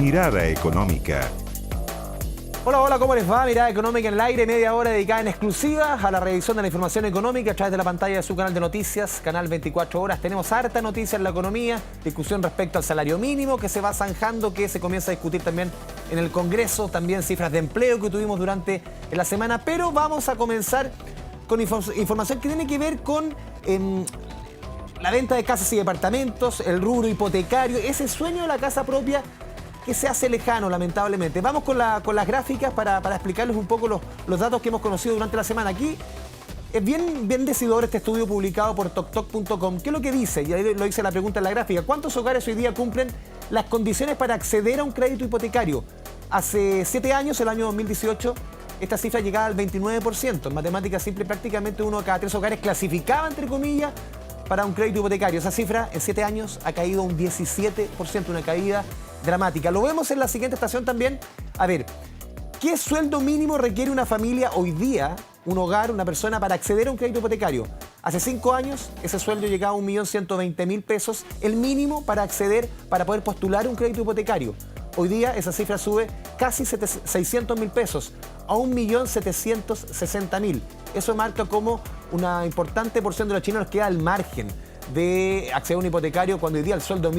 Mirada Económica. Hola, hola, ¿cómo les va? Mirada Económica en el aire, media hora dedicada en exclusiva a la revisión de la información económica a través de la pantalla de su canal de noticias, canal 24 horas. Tenemos harta noticia en la economía, discusión respecto al salario mínimo que se va zanjando, que se comienza a discutir también en el Congreso, también cifras de empleo que tuvimos durante la semana, pero vamos a comenzar con información que tiene que ver con la venta de casas y departamentos, el rubro hipotecario, ese sueño de la casa propia que se hace lejano, lamentablemente. Vamos con las gráficas para explicarles un poco los datos que hemos conocido durante la semana. Aquí es bien decidor este estudio publicado por toktok.com. ¿Qué es lo que dice? Y ahí lo dice la pregunta en la gráfica. ¿Cuántos hogares hoy día cumplen las condiciones para acceder a un crédito hipotecario? Hace 7 años, el año 2018, esta cifra llegaba al 29%. En matemáticas simples, prácticamente 1 de cada 3 hogares clasificaba, entre comillas, para un crédito hipotecario. Esa cifra en 7 años ha caído un 17%, una caída dramática. Lo vemos en la siguiente estación también. A ver, ¿qué sueldo mínimo requiere una familia hoy día, un hogar, una persona, para acceder a un crédito hipotecario? Hace 5 años ese sueldo llegaba a 1.120.000 pesos, el mínimo para acceder, para poder postular un crédito hipotecario. Hoy día esa cifra sube casi 600.000 pesos a 1.760.000. Eso marca como una importante porción de los chilenos queda al margen de acceder a un hipotecario cuando hoy día el sueldo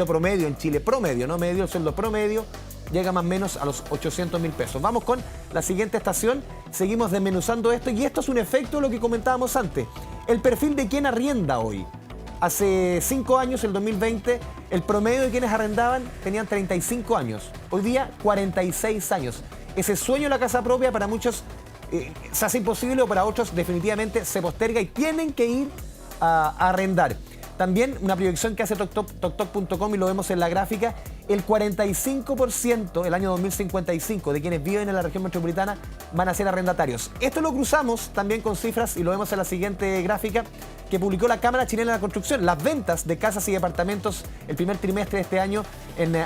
promedio en Chile, promedio, no medio, el sueldo promedio llega más o menos a los 800.000 pesos. Vamos con la siguiente estación, seguimos desmenuzando esto y esto es un efecto de lo que comentábamos antes. El perfil de quien arrienda hoy. Hace 5 años, el 2020, el promedio de quienes arrendaban tenían 35 años. Hoy día, 46 años. Ese sueño de la casa propia para muchos se hace imposible o para otros definitivamente se posterga y tienen que ir a arrendar. También una proyección que hace toktok.com y lo vemos en la gráfica, el 45% el año 2055 de quienes viven en la región metropolitana van a ser arrendatarios. Esto lo cruzamos también con cifras y lo vemos en la siguiente gráfica que publicó la Cámara Chilena de la Construcción. Las ventas de casas y departamentos el primer trimestre de este año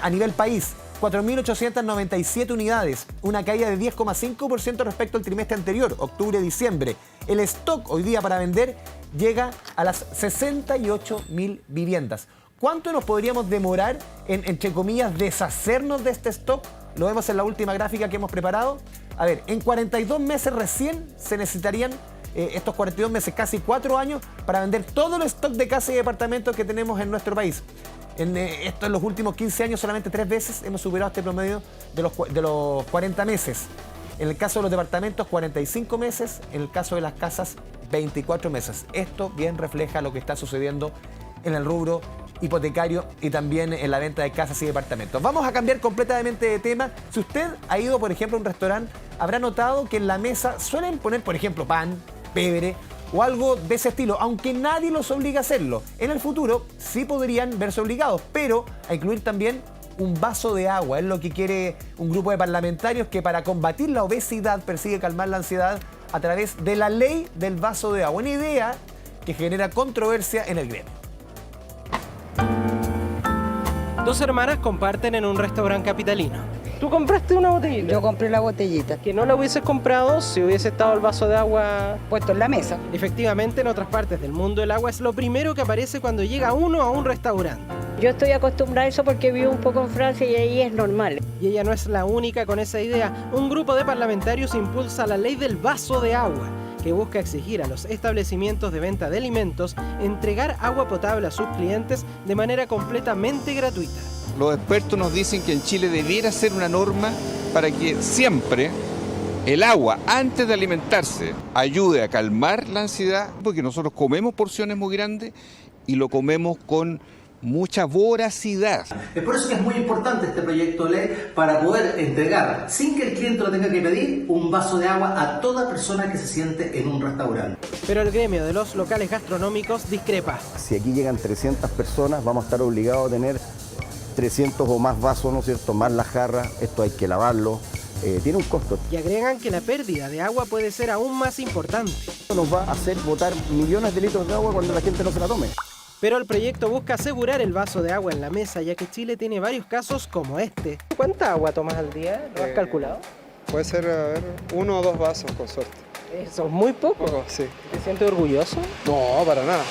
a nivel país. 4.897 unidades, una caída de 10,5% respecto al trimestre anterior, octubre-diciembre. El stock hoy día para vender llega a las 68.000 viviendas. ¿Cuánto nos podríamos demorar en, entre comillas, deshacernos de este stock? Lo vemos en la última gráfica que hemos preparado. A ver, en 42 meses recién se necesitarían estos 42 meses, casi 4 años, para vender todo el stock de casas y departamentos que tenemos en nuestro país. En los últimos 15 años solamente 3 veces hemos superado este promedio de los 40 meses. En el caso de los departamentos, 45 meses. En el caso de las casas, 24 meses. Esto bien refleja lo que está sucediendo en el rubro hipotecario y también en la venta de casas y departamentos. Vamos a cambiar completamente de tema. Si usted ha ido, por ejemplo, a un restaurante, habrá notado que en la mesa suelen poner, por ejemplo, pan, pebre o algo de ese estilo, aunque nadie los obliga a hacerlo. En el futuro sí podrían verse obligados, pero a incluir también un vaso de agua. Es lo que quiere un grupo de parlamentarios que para combatir la obesidad persigue calmar la ansiedad a través de la ley del vaso de agua. Una idea que genera controversia en el gremio. Dos hermanas comparten en un restaurante capitalino. ¿Tú compraste una botellita? Yo compré la botellita. Que no la hubieses comprado si hubiese estado el vaso de agua puesto en la mesa. Efectivamente, en otras partes del mundo el agua es lo primero que aparece cuando llega uno a un restaurante. Yo estoy acostumbrada a eso porque vivo un poco en Francia y ahí es normal. Y ella no es la única con esa idea. Un grupo de parlamentarios impulsa la ley del vaso de agua, que busca exigir a los establecimientos de venta de alimentos entregar agua potable a sus clientes de manera completamente gratuita. Los expertos nos dicen que en Chile debiera ser una norma para que siempre el agua, antes de alimentarse, ayude a calmar la ansiedad, porque nosotros comemos porciones muy grandes y lo comemos con mucha voracidad. Es por eso que es muy importante este proyecto de ley para poder entregar, sin que el cliente lo tenga que pedir, un vaso de agua a toda persona que se siente en un restaurante. Pero el gremio de los locales gastronómicos discrepa. Si aquí llegan 300 personas, vamos a estar obligados a tener 300 o más vasos, ¿no es cierto?, más las jarras, esto hay que lavarlo, tiene un costo. Y agregan que la pérdida de agua puede ser aún más importante. Esto nos va a hacer botar millones de litros de agua cuando la gente no se la tome. Pero el proyecto busca asegurar el vaso de agua en la mesa, ya que Chile tiene varios casos como este. ¿Cuánta agua tomas al día? ¿Lo has calculado? Puede ser, a ver, 1 o 2 vasos, con suerte. Eso es muy poco. Sí. ¿Te sientes orgulloso? No, para nada.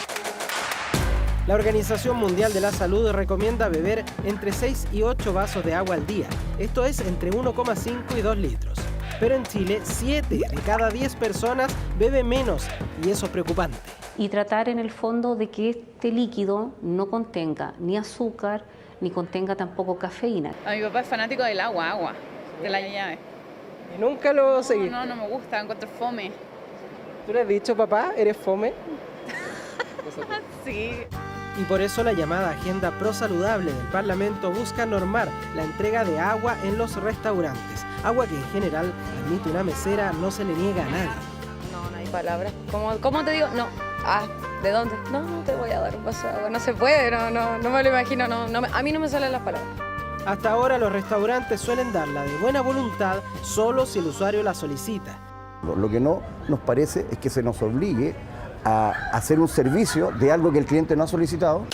La Organización Mundial de la Salud recomienda beber entre 6 y 8 vasos de agua al día, esto es entre 1,5 y 2 litros. Pero en Chile, 7 de cada 10 personas bebe menos y eso es preocupante. Y tratar en el fondo de que este líquido no contenga ni azúcar, ni contenga tampoco cafeína. A mi papá es fanático del agua, de la llave. ¿Y nunca lo seguí? No me gusta, encuentro fome. ¿Tú le has dicho, papá, eres fome? Sí. Y por eso la llamada Agenda Pro Saludable del Parlamento busca normar la entrega de agua en los restaurantes. Agua que en general, admite una mesera, no se le niega a nadie. No hay palabras. ¿Cómo te digo? No. ¿De dónde? No te voy a dar un vaso de agua. No se puede, no me lo imagino. A mí no me salen las palabras. Hasta ahora los restaurantes suelen darla de buena voluntad solo si el usuario la solicita. Lo que no nos parece es que se nos obligue a hacer un servicio de algo que el cliente no ha solicitado.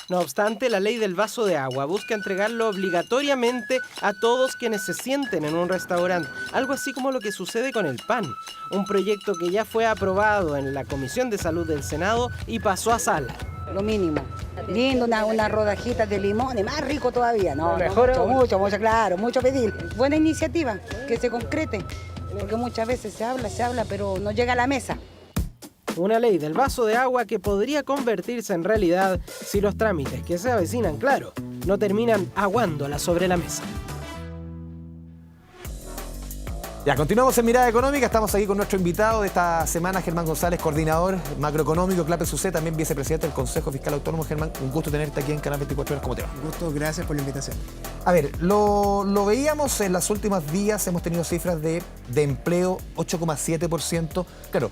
No obstante, la ley del vaso de agua busca entregarlo obligatoriamente a todos quienes se sienten en un restaurante, algo así como lo que sucede con el pan, un proyecto que ya fue aprobado en la Comisión de Salud del Senado y pasó a sala. Lo mínimo. Lindo, una rodajita de limón, y más rico todavía. Mucho, claro, mucho pedir. Buena iniciativa, que se concrete, porque muchas veces se habla, pero no llega a la mesa. Una ley del vaso de agua que podría convertirse en realidad si los trámites que se avecinan, claro, no terminan aguándola sobre la mesa. Ya, continuamos en Mirada Económica. Estamos aquí con nuestro invitado de esta semana, Germán González, coordinador macroeconómico, CLAPES UC, también vicepresidente del Consejo Fiscal Autónomo. Germán, un gusto tenerte aquí en Canal 24 Horas. ¿Cómo te va? Un gusto, gracias por la invitación. A ver, lo veíamos en los últimos días, hemos tenido cifras de empleo, 8,7%. Claro,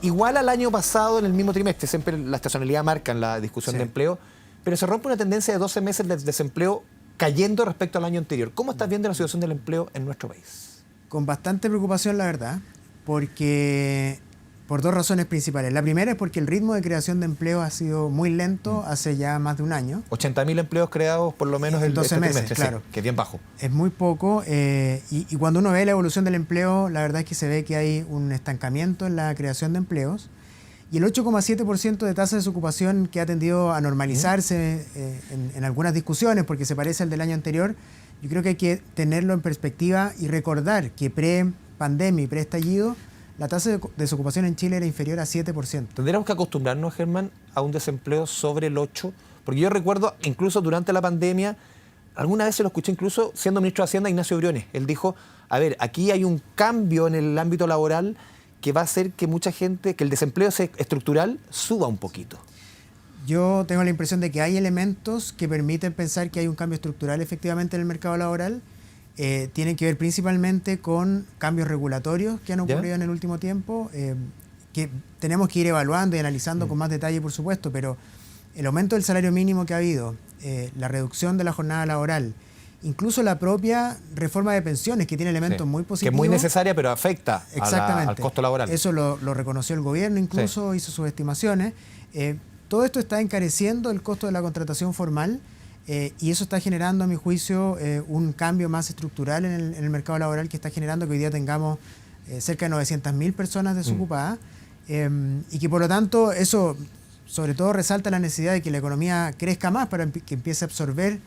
igual al año pasado en el mismo trimestre, siempre la estacionalidad marca en la discusión de empleo, pero se rompe una tendencia de 12 meses de desempleo cayendo respecto al año anterior. ¿Cómo estás viendo la situación del empleo en nuestro país? Con bastante preocupación, la verdad, porque por dos razones principales. La primera es porque el ritmo de creación de empleo ha sido muy lento hace ya más de un año. 80.000 empleos creados por lo menos en 12 meses, claro. Sí, que es bien bajo. Es muy poco y cuando uno ve la evolución del empleo, la verdad es que se ve que hay un estancamiento en la creación de empleos y el 8,7% de tasa de desocupación que ha tendido a normalizarse en algunas discusiones porque se parece al del año anterior. Yo creo que hay que tenerlo en perspectiva y recordar que pre-pandemia y pre-estallido la tasa de desocupación en Chile era inferior a 7%. ¿Tendríamos que acostumbrarnos, Germán, a un desempleo sobre el 8%? Porque yo recuerdo, incluso durante la pandemia, alguna vez se lo escuché incluso siendo ministro de Hacienda, Ignacio Briones. Él dijo, a ver, aquí hay un cambio en el ámbito laboral que va a hacer que mucha gente, que el desempleo estructural suba un poquito. Yo tengo la impresión de que hay elementos que permiten pensar que hay un cambio estructural efectivamente en el mercado laboral. Tienen que ver principalmente con cambios regulatorios que han ocurrido en el último tiempo, que tenemos que ir evaluando y analizando con más detalle, por supuesto, pero el aumento del salario mínimo que ha habido, la reducción de la jornada laboral, incluso la propia reforma de pensiones, que tiene elementos muy positivos. Que es muy necesaria, pero afecta al costo laboral. Eso lo reconoció el gobierno, incluso hizo sus estimaciones. Todo esto está encareciendo el costo de la contratación formal y eso está generando, a mi juicio, un cambio más estructural en el mercado laboral que está generando que hoy día tengamos cerca de 900.000 personas desocupadas y que por lo tanto eso sobre todo resalta la necesidad de que la economía crezca más para que empiece a absorber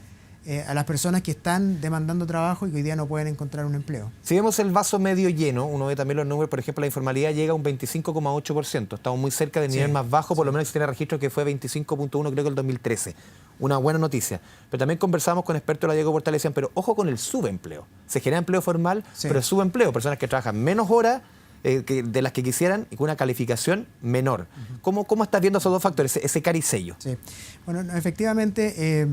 a las personas que están demandando trabajo y que hoy día no pueden encontrar un empleo. Si vemos el vaso medio lleno, uno ve también los números, por ejemplo, la informalidad llega a un 25,8%. Estamos muy cerca del nivel más bajo, por lo menos se tiene registro que fue 25,1 creo que el 2013. Una buena noticia. Pero también conversamos con expertos de la Diego Portal y decían, pero ojo con el subempleo. Se genera empleo formal, pero es subempleo. Personas que trabajan menos horas de las que quisieran y con una calificación menor. ¿Cómo estás viendo esos dos factores, ese cari sello? Sí. Bueno, efectivamente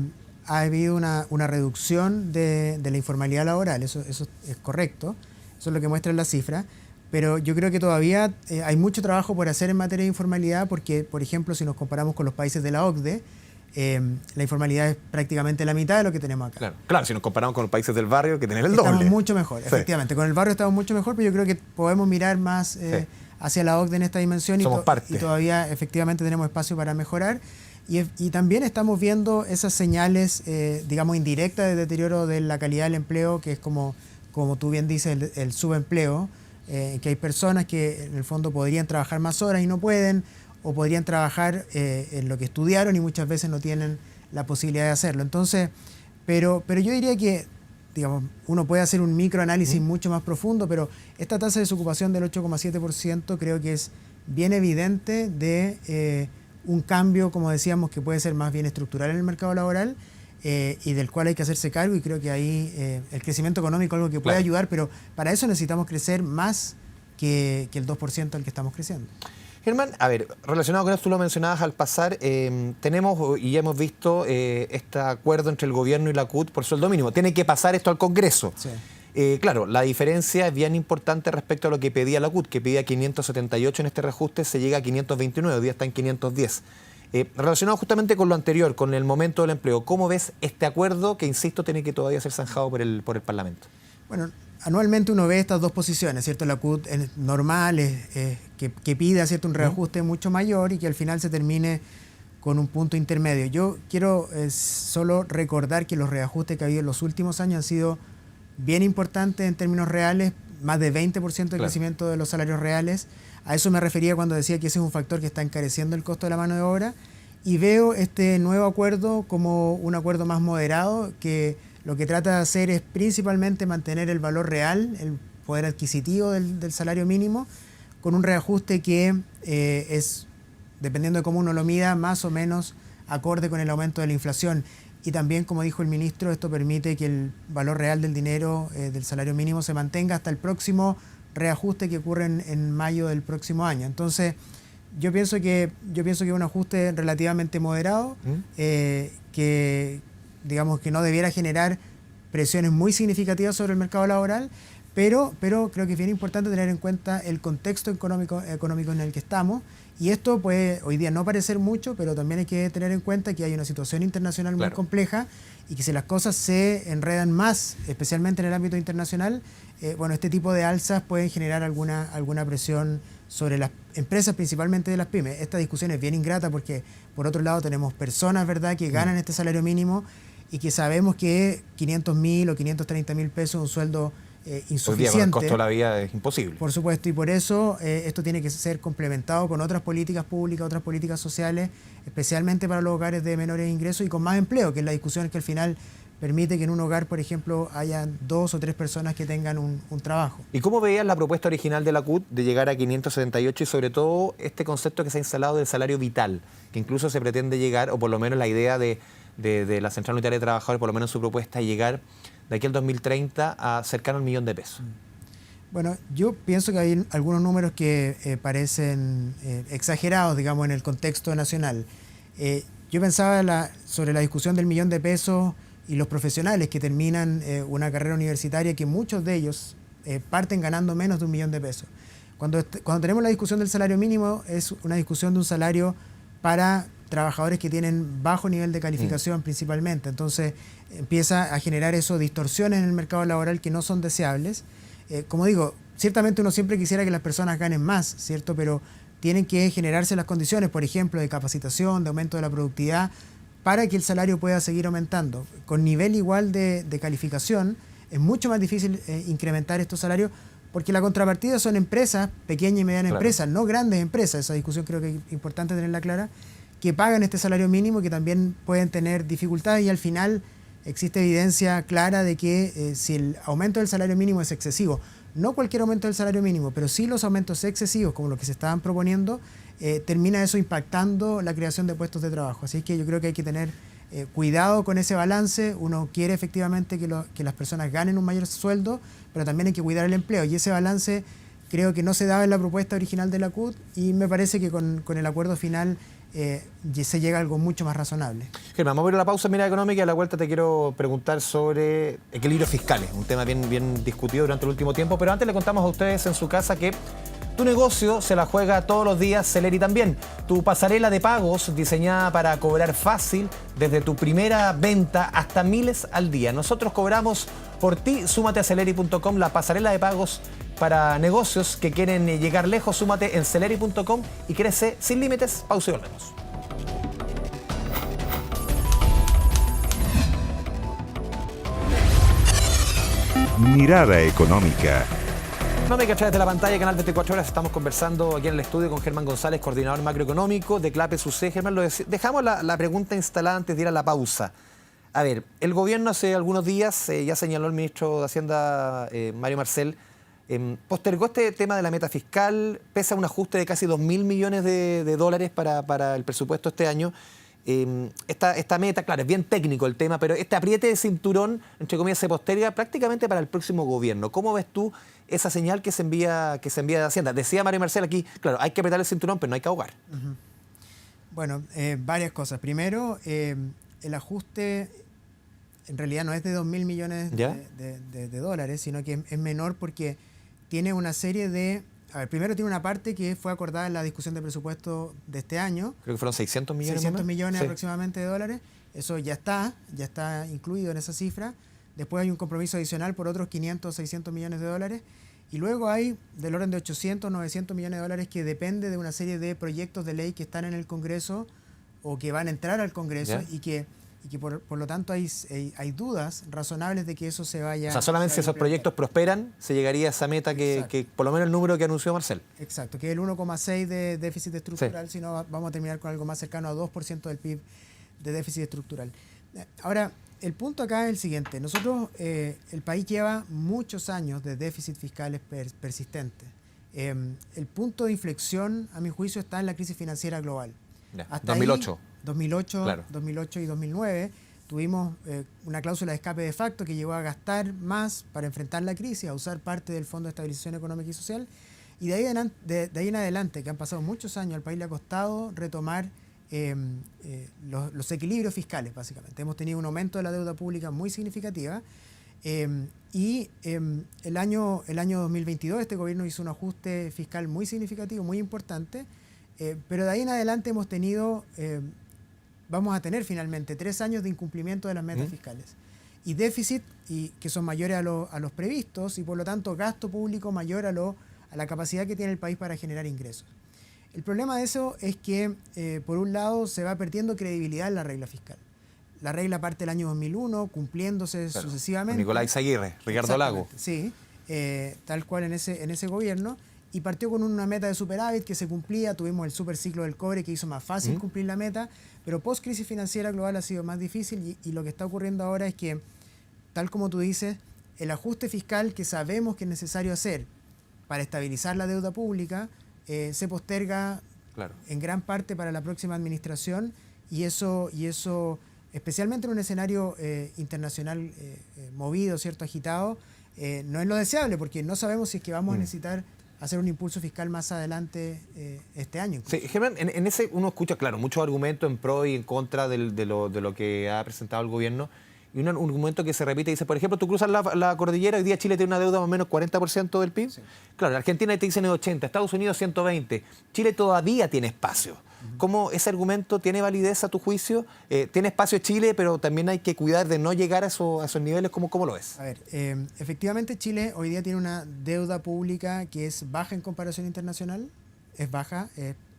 ha habido una reducción de la informalidad laboral, eso es correcto, eso es lo que muestran las cifras, pero yo creo que todavía hay mucho trabajo por hacer en materia de informalidad porque, por ejemplo, si nos comparamos con los países de la OCDE, la informalidad es prácticamente la mitad de lo que tenemos acá. Claro, si nos comparamos con los países del barrio, que tienen el doble. Estamos mucho mejor, efectivamente. Con el barrio estamos mucho mejor, pero yo creo que podemos mirar más hacia la OCDE en esta dimensión y todavía efectivamente tenemos espacio para mejorar. Y también estamos viendo esas señales, digamos, indirectas de deterioro de la calidad del empleo, que es como tú bien dices, el subempleo, que hay personas que en el fondo podrían trabajar más horas y no pueden, o podrían trabajar en lo que estudiaron y muchas veces no tienen la posibilidad de hacerlo. Entonces, pero yo diría que, digamos, uno puede hacer un microanálisis mucho más profundo, pero esta tasa de desocupación del 8,7% creo que es bien evidente de un cambio, como decíamos, que puede ser más bien estructural en el mercado laboral y del cual hay que hacerse cargo, y creo que ahí el crecimiento económico es algo que puede ayudar, pero para eso necesitamos crecer más que el 2% al que estamos creciendo. Germán, a ver, relacionado con esto, tú lo mencionabas al pasar, tenemos y ya hemos visto este acuerdo entre el gobierno y la CUT por sueldo mínimo. Tiene que pasar esto al Congreso. Sí. Claro, la diferencia es bien importante respecto a lo que pedía la CUT, que pedía 578 en este reajuste, se llega a 529, hoy día está en 510. Relacionado justamente con lo anterior, con el momento del empleo, ¿cómo ves este acuerdo que, insisto, tiene que todavía ser zanjado por el Parlamento? Bueno, anualmente uno ve estas dos posiciones, ¿cierto? La CUT normal que pide, ¿cierto?, un reajuste mucho mayor y que al final se termine con un punto intermedio. Yo quiero solo recordar que los reajustes que ha habido en los últimos años han sido bien importantes en términos reales, más de 20% de crecimiento de los salarios reales. A eso me refería cuando decía que ese es un factor que está encareciendo el costo de la mano de obra, y veo este nuevo acuerdo como un acuerdo más moderado, que lo que trata de hacer es principalmente mantener el valor real, el poder adquisitivo del salario mínimo, con un reajuste que es, dependiendo de cómo uno lo mida, más o menos acorde con el aumento de la inflación. Y también, como dijo el ministro, esto permite que el valor real del dinero del salario mínimo se mantenga hasta el próximo reajuste que ocurre en mayo del próximo año. Entonces, yo pienso que es un ajuste relativamente moderado, que digamos que no debiera generar presiones muy significativas sobre el mercado laboral, pero creo que es bien importante tener en cuenta el contexto económico en el que estamos, y esto puede hoy día no parecer mucho, pero también hay que tener en cuenta que hay una situación internacional muy compleja, y que si las cosas se enredan más, especialmente en el ámbito internacional, este tipo de alzas pueden generar alguna presión sobre las empresas, principalmente de las pymes. Esta discusión es bien ingrata porque, por otro lado, tenemos personas, ¿verdad?, que ganan este salario mínimo y que sabemos que 500.000 o 530.000 pesos es un sueldo insuficiente. Hoy día con el costo de la vida es imposible. Por supuesto, y por eso esto tiene que ser complementado con otras políticas públicas, otras políticas sociales, especialmente para los hogares de menores ingresos y con más empleo, que es la discusión que al final permite que en un hogar, por ejemplo, haya 2 o 3 personas que tengan un trabajo. ¿Y cómo veías la propuesta original de la CUT de llegar a 578 y sobre todo este concepto que se ha instalado del salario vital, que incluso se pretende llegar, o por lo menos la idea de la Central Unitaria de Trabajadores, por lo menos en su propuesta, llegar de aquí al 2030 a cercano al 1.000.000 de pesos? Bueno, yo pienso que hay algunos números que parecen exagerados, digamos, en el contexto nacional. Yo pensaba sobre la discusión del 1.000.000 de pesos y los profesionales que terminan una carrera universitaria, que muchos de ellos parten ganando menos de 1.000.000 de pesos. Cuando tenemos la discusión del salario mínimo, es una discusión de un salario para trabajadores que tienen bajo nivel de calificación principalmente. Entonces empieza a generar eso, distorsiones en el mercado laboral que no son deseables. Como digo, ciertamente uno siempre quisiera que las personas ganen más, ¿cierto? Pero tienen que generarse las condiciones, por ejemplo, de capacitación, de aumento de la productividad, para que el salario pueda seguir aumentando. Con nivel igual de calificación, es mucho más difícil incrementar estos salarios, porque la contrapartida son empresas, pequeñas y medianas empresas, no grandes empresas. Esa discusión creo que es importante tenerla clara, que pagan este salario mínimo, que también pueden tener dificultades, y al final existe evidencia clara de que si el aumento del salario mínimo es excesivo, no cualquier aumento del salario mínimo, pero sí los aumentos excesivos como los que se estaban proponiendo, termina eso impactando la creación de puestos de trabajo. Así que yo creo que hay que tener cuidado con ese balance. Uno quiere efectivamente que las personas ganen un mayor sueldo, pero también hay que cuidar el empleo, y ese balance creo que no se daba en la propuesta original de la CUT, y me parece que con el acuerdo final se llega a algo mucho más razonable. Germán, vamos a ir a la pausa en Mirada Económica, y a la vuelta te quiero preguntar sobre equilibrios fiscales, un tema bien discutido durante el último tiempo, pero antes le contamos a ustedes en su casa que tu negocio se la juega todos los días Celeri también. Tu pasarela de pagos diseñada para cobrar fácil desde tu primera venta hasta miles al día. Nosotros cobramos por ti. Súmate a Celeri.com, la pasarela de pagos para negocios que quieren llegar lejos. Súmate en Celeri.com y crece sin límites. Pausa y volvemos. Mirada Económica. Económica a través de la pantalla, Canal 24 Horas. Estamos conversando aquí en el estudio con Germán González, coordinador macroeconómico de CLAPE SUC. Germán, dejamos la pregunta instalada antes de ir a la pausa. A ver, el gobierno hace algunos días, ya señaló el ministro de Hacienda, Mario Marcel, postergó este tema de la meta fiscal, pese a un ajuste de casi 2.000 millones de dólares para el presupuesto este año. Esta meta, claro, es bien técnico el tema, pero este apriete de cinturón, entre comillas, se posterga prácticamente para el próximo gobierno. ¿Cómo ves tú esa señal que se envía de Hacienda? Decía Mario Marcel aquí, claro, hay que apretar el cinturón, pero no hay que ahogar. Bueno, varias cosas. Primero, el ajuste en realidad no es de 2.000 millones de dólares, sino que es menor porque tiene una serie de... A ver, primero tiene una parte que fue acordada en la discusión de presupuesto de este año. Creo que fueron 600 millones. 600 millones aproximadamente de dólares. Eso ya está incluido en esa cifra. Después hay un compromiso adicional por otros 500, 600 millones de dólares. Y luego hay del orden de 800, 900 millones de dólares que depende de una serie de proyectos de ley que están en el Congreso o que van a entrar al Congreso y que por lo tanto hay dudas razonables de que eso se vaya... O sea, solamente si esos proyectos prosperan, se llegaría a esa meta que por lo menos el número que anunció Marcel. Exacto, que es el 1,6 de déficit estructural, si no vamos a terminar con algo más cercano a 2% del PIB de déficit estructural. Ahora, el punto acá es el siguiente. Nosotros, el país lleva muchos años de déficit fiscales persistentes. El punto de inflexión, a mi juicio, está en la crisis financiera global. Hasta 2008. 2008 y 2009 tuvimos una cláusula de escape de facto que llevó a gastar más para enfrentar la crisis, a usar parte del Fondo de Estabilización Económica y Social. Y de ahí en adelante, que han pasado muchos años, al país le ha costado retomar los equilibrios fiscales, básicamente. Hemos tenido un aumento de la deuda pública muy significativa y el año 2022 este gobierno hizo un ajuste fiscal muy significativo, muy importante, pero de ahí en adelante hemos tenido... vamos a tener finalmente 3 años de incumplimiento de las metas fiscales y déficit que son mayores a los previstos y por lo tanto gasto público mayor a la capacidad que tiene el país para generar ingresos. El problema de eso es que por un lado se va perdiendo credibilidad en la regla fiscal. La regla parte del año 2001 cumpliéndose sucesivamente. Nicolás Aguirre, Ricardo Lago. Sí, tal cual en ese gobierno. Y partió con una meta de superávit que se cumplía, tuvimos el superciclo del cobre que hizo más fácil cumplir la meta, pero post-crisis financiera global ha sido más difícil y lo que está ocurriendo ahora es que, tal como tú dices, el ajuste fiscal que sabemos que es necesario hacer para estabilizar la deuda pública se posterga en gran parte para la próxima administración y eso especialmente en un escenario internacional movido, ¿cierto?, agitado, no es lo deseable porque no sabemos si es que vamos a necesitar hacer un impulso fiscal más adelante este año. Sí, Germán, en ese uno escucha, claro, muchos argumentos en pro y en contra de lo que ha presentado el gobierno. Y un argumento que se repite dice, por ejemplo, tú cruzas la cordillera, hoy día Chile tiene una deuda más o menos 40% del PIB. Sí. Claro, Argentina te dicen 80, Estados Unidos 120. Chile todavía tiene espacio. ¿Cómo ese argumento tiene validez a tu juicio? Tiene espacio Chile, pero también hay que cuidar de no llegar a esos niveles. ¿Cómo lo ves? A ver, efectivamente Chile hoy día tiene una deuda pública que es baja en comparación internacional. Es baja,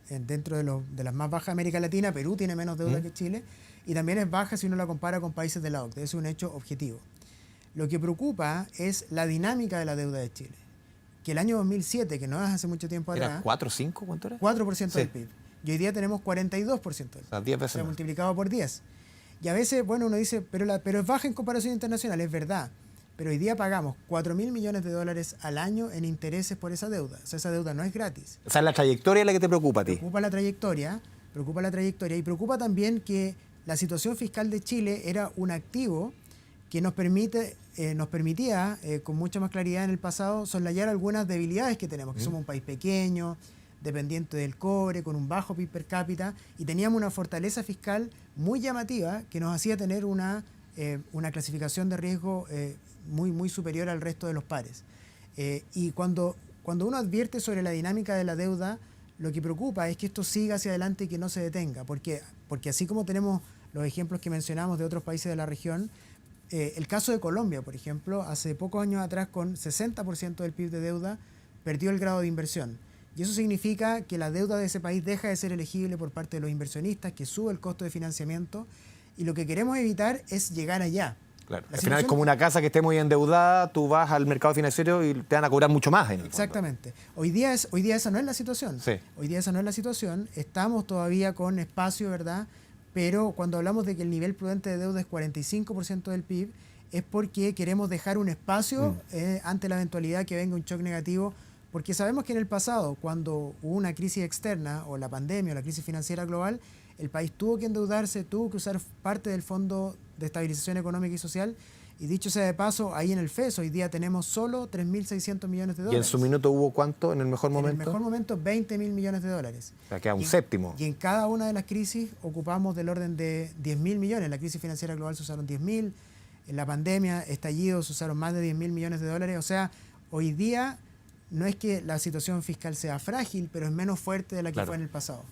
dentro de las más bajas de América Latina. Perú tiene menos deuda que Chile. Y también es baja si uno la compara con países de la OCDE. Es un hecho objetivo. Lo que preocupa es la dinámica de la deuda de Chile. Que el año 2007, que no es hace mucho tiempo atrás... ¿Era 4, 5? ¿Cuánto era? 4% del PIB. Y hoy día tenemos 42% del PIB. O sea, 10 veces se ha más. multiplicado por 10. Y a veces, bueno, uno dice, pero es baja en comparación internacional, es verdad. Pero hoy día pagamos 4.000 millones de dólares al año en intereses por esa deuda. O sea, esa deuda no es gratis. O sea, la trayectoria es la que te preocupa a ti. Preocupa la trayectoria y preocupa también que la situación fiscal de Chile era un activo que nos permitía con mucha más claridad en el pasado soslayar algunas debilidades que tenemos, que somos un país pequeño, dependiente del cobre, con un bajo PIB per cápita, y teníamos una fortaleza fiscal muy llamativa que nos hacía tener una clasificación de riesgo muy, muy superior al resto de los pares. Y cuando uno advierte sobre la dinámica de la deuda, lo que preocupa es que esto siga hacia adelante y que no se detenga, porque así como tenemos los ejemplos que mencionamos de otros países de la región, el caso de Colombia, por ejemplo, hace pocos años atrás, con 60% del PIB de deuda, perdió el grado de inversión. Y eso significa que la deuda de ese país deja de ser elegible por parte de los inversionistas, que sube el costo de financiamiento, y lo que queremos evitar es llegar allá. Claro. Al final es como una casa que esté muy endeudada, tú vas al mercado financiero y te van a cobrar mucho más. Exactamente. Hoy día esa no es la situación. Sí. Hoy día esa no es la situación. Estamos todavía con espacio, ¿verdad? Pero cuando hablamos de que el nivel prudente de deuda es 45% del PIB, es porque queremos dejar un espacio ante la eventualidad que venga un shock negativo, porque sabemos que en el pasado, cuando hubo una crisis externa, o la pandemia, o la crisis financiera global, el país tuvo que endeudarse, tuvo que usar parte del Fondo de Estabilización Económica y Social, y dicho sea de paso, ahí en el FES hoy día tenemos solo 3.600 millones de dólares. ¿Y en su minuto hubo cuánto en el mejor momento? En el mejor momento, 20.000 millones de dólares. O sea, queda un séptimo. Y en cada una de las crisis ocupamos del orden de 10.000 millones. En la crisis financiera global se usaron 10.000, en la pandemia, estallido, se usaron más de 10.000 millones de dólares. O sea, hoy día no es que la situación fiscal sea frágil, pero es menos fuerte de la que fue en el pasado.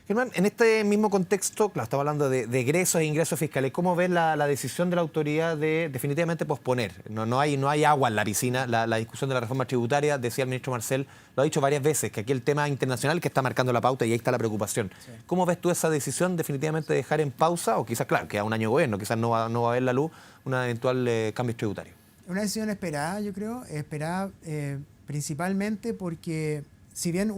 Germán, en este mismo contexto, claro, estamos hablando de egresos e ingresos fiscales. ¿Cómo ves la decisión de la autoridad de definitivamente posponer? No hay agua en la piscina. La discusión de la reforma tributaria, decía el ministro Marcel, lo ha dicho varias veces, que aquí el tema internacional que está marcando la pauta y ahí está la preocupación. Sí. ¿Cómo ves tú esa decisión definitivamente de dejar en pausa? O quizás, claro, queda un año de gobierno, quizás no va a ver la luz una eventual cambio tributario. Una decisión esperada, yo creo, esperada principalmente porque si bien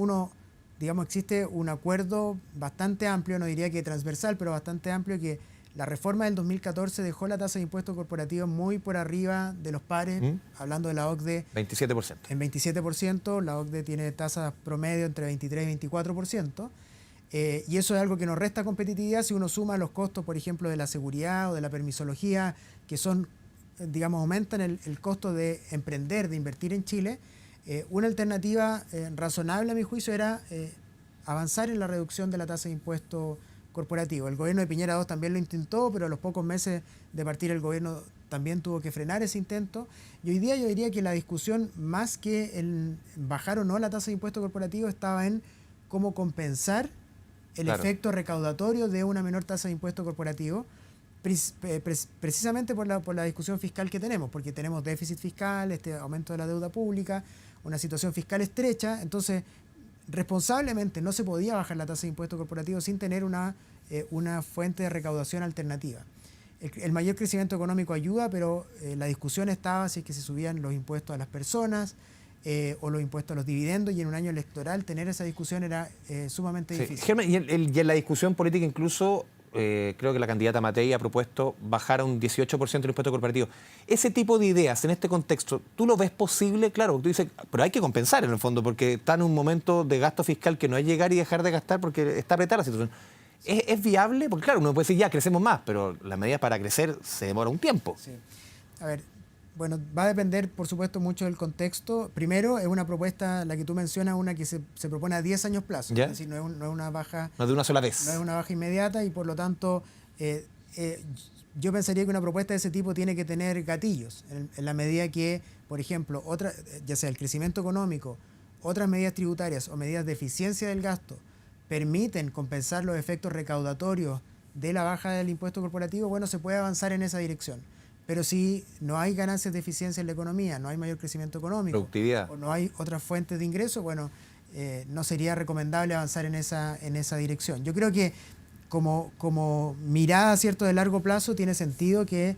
digamos, existe un acuerdo bastante amplio, no diría que transversal, pero bastante amplio, que la reforma del 2014 dejó la tasa de impuesto corporativo muy por arriba de los pares, hablando de la OCDE. 27%. En 27%, la OCDE tiene tasas promedio entre 23 y 24%, y eso es algo que nos resta competitividad si uno suma los costos, por ejemplo, de la seguridad o de la permisología, que son, digamos, aumentan el costo de emprender, de invertir en Chile. Una alternativa razonable, a mi juicio, era avanzar en la reducción de la tasa de impuesto corporativo. El gobierno de Piñera II también lo intentó, pero a los pocos meses de partir el gobierno también tuvo que frenar ese intento. Y hoy día yo diría que la discusión, más que en bajar o no la tasa de impuesto corporativo, estaba en cómo compensar el efecto recaudatorio de una menor tasa de impuesto corporativo, precisamente por la discusión fiscal que tenemos, porque tenemos déficit fiscal, este aumento de la deuda pública, una situación fiscal estrecha. Entonces, responsablemente no se podía bajar la tasa de impuesto corporativo sin tener una fuente de recaudación alternativa. El mayor crecimiento económico ayuda, pero la discusión estaba si es que se subían los impuestos a las personas o los impuestos a los dividendos, y en un año electoral tener esa discusión era sumamente difícil. Germán, y en la discusión política incluso creo que la candidata Matei ha propuesto bajar a un 18% el impuesto corporativo. Ese tipo de ideas en este contexto, ¿tú lo ves posible? Claro, tú dices, pero hay que compensar en el fondo, porque está en un momento de gasto fiscal que no es llegar y dejar de gastar porque está apretada la situación. ¿Es viable? Porque claro, uno puede decir, ya, crecemos más, pero las medidas para crecer se demora un tiempo. Sí. A ver, bueno, va a depender, por supuesto, mucho del contexto. Primero, es una propuesta, la que tú mencionas, una que se propone a 10 años plazo. ¿Ya? Es decir, no es una baja... No de una sola vez. No es una baja inmediata, y por lo tanto, yo pensaría que una propuesta de ese tipo tiene que tener gatillos, en la medida que, por ejemplo, ya sea el crecimiento económico, otras medidas tributarias o medidas de eficiencia del gasto permiten compensar los efectos recaudatorios de la baja del impuesto corporativo, bueno, se puede avanzar en esa dirección. Pero si no hay ganancias de eficiencia en la economía, no hay mayor crecimiento económico, productividad, o no hay otras fuentes de ingresos, bueno, no sería recomendable avanzar en esa dirección. Yo creo que como mirada, ¿cierto?, de largo plazo, tiene sentido que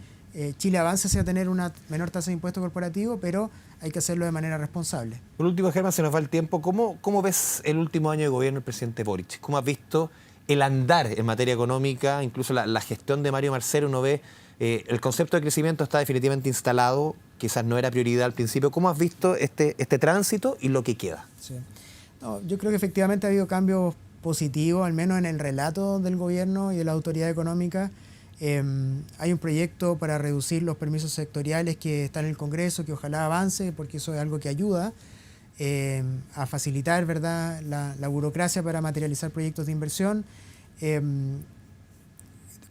Chile avance hacia tener una menor tasa de impuesto corporativo, pero hay que hacerlo de manera responsable. Por último, Germán, se nos va el tiempo. ¿Cómo ves el último año de gobierno del presidente Boric? ¿Cómo has visto el andar en materia económica, incluso la gestión de Mario Marcel? Uno ve el concepto de crecimiento está definitivamente instalado, quizás no era prioridad al principio. ¿Cómo has visto este tránsito y lo que queda? Sí. No, yo creo que efectivamente ha habido cambios positivos, al menos en el relato del gobierno y de la autoridad económica. Hay un proyecto para reducir los permisos sectoriales que está en el Congreso, que ojalá avance, porque eso es algo que ayuda a facilitar, ¿verdad?, la burocracia para materializar proyectos de inversión.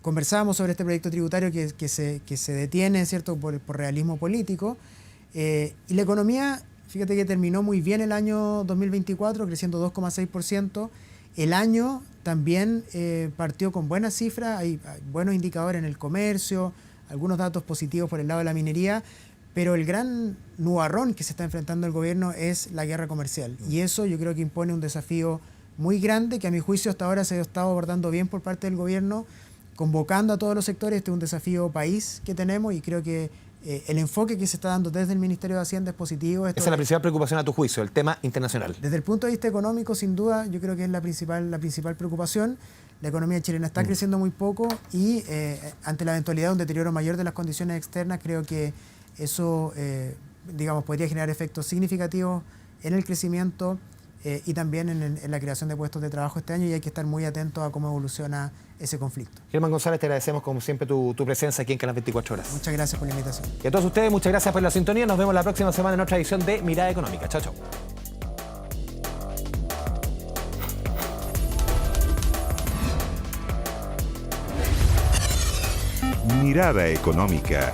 Conversábamos sobre este proyecto tributario que se detiene, ¿cierto?, por realismo político. Y la economía, fíjate que terminó muy bien el año 2024, creciendo 2,6%. El año también partió con buenas cifras, hay buenos indicadores en el comercio, algunos datos positivos por el lado de la minería, pero el gran nubarrón que se está enfrentando el gobierno es la guerra comercial. Y eso yo creo que impone un desafío muy grande, que a mi juicio hasta ahora se ha estado abordando bien por parte del gobierno, convocando a todos los sectores. Este es un desafío país que tenemos y creo que el enfoque que se está dando desde el Ministerio de Hacienda es positivo. Esa es la principal preocupación a tu juicio, el tema internacional. Desde el punto de vista económico, sin duda, yo creo que es la principal preocupación. La economía chilena está creciendo muy poco y ante la eventualidad de un deterioro mayor de las condiciones externas, creo que eso, podría generar efectos significativos en el crecimiento y también en la creación de puestos de trabajo este año, y hay que estar muy atentos a cómo evoluciona ese conflicto. Germán González, te agradecemos como siempre tu presencia aquí en Canal 24 Horas. Muchas gracias por la invitación. Y a todos ustedes, muchas gracias por la sintonía. Nos vemos la próxima semana en otra edición de Mirada Económica. Chao, chao. Mirada Económica